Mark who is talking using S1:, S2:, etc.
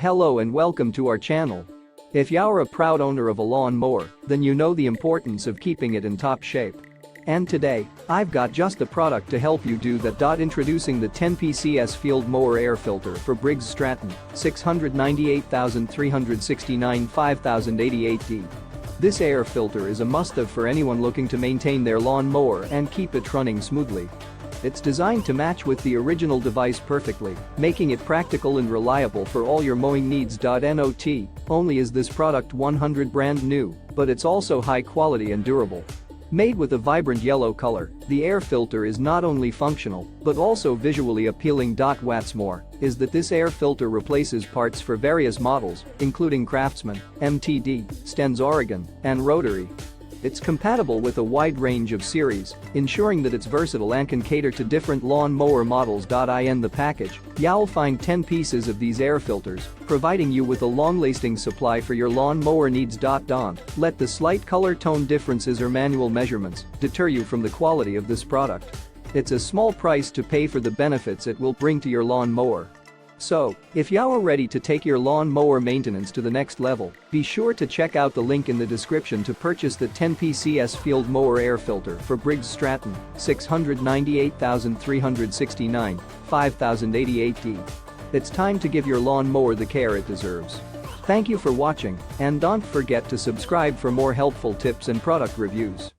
S1: Hello and welcome to our channel. If you're a proud owner of a lawn mower, then you know the importance of keeping it in top shape. And today, I've got just the product to help you do that. Introducing the 10 PCS Field Mower Air Filter for Briggs Stratton, 698,369 5088D. This air filter is a must-have for anyone looking to maintain their lawn mower and keep it running smoothly. It's designed to match with the original device perfectly, making it practical and reliable for all your mowing needs. Not only is this product 100% brand new, but it's also high quality and durable. Made with a vibrant yellow color, the air filter is not only functional, but also visually appealing. What's more is that this air filter replaces parts for various models, including Craftsman, MTD, Sten's Oregon, and Rotary. It's compatible with a wide range of series, ensuring that it's versatile and can cater to different lawn mower models. In the package, you'll find 10 pieces of these air filters, providing you with a long-lasting supply for your lawn mower needs. Don't let the slight color tone differences or manual measurements deter you from the quality of this product. It's a small price to pay for the benefits it will bring to your lawn mower. So, if you're ready to take your lawn mower maintenance to the next level, be sure to check out the link in the description to purchase the 10 PCS Field Mower Air Filter for Briggs Stratton, 698,369 5088D. It's time to give your lawn mower the care it deserves. Thank you for watching, and don't forget to subscribe for more helpful tips and product reviews.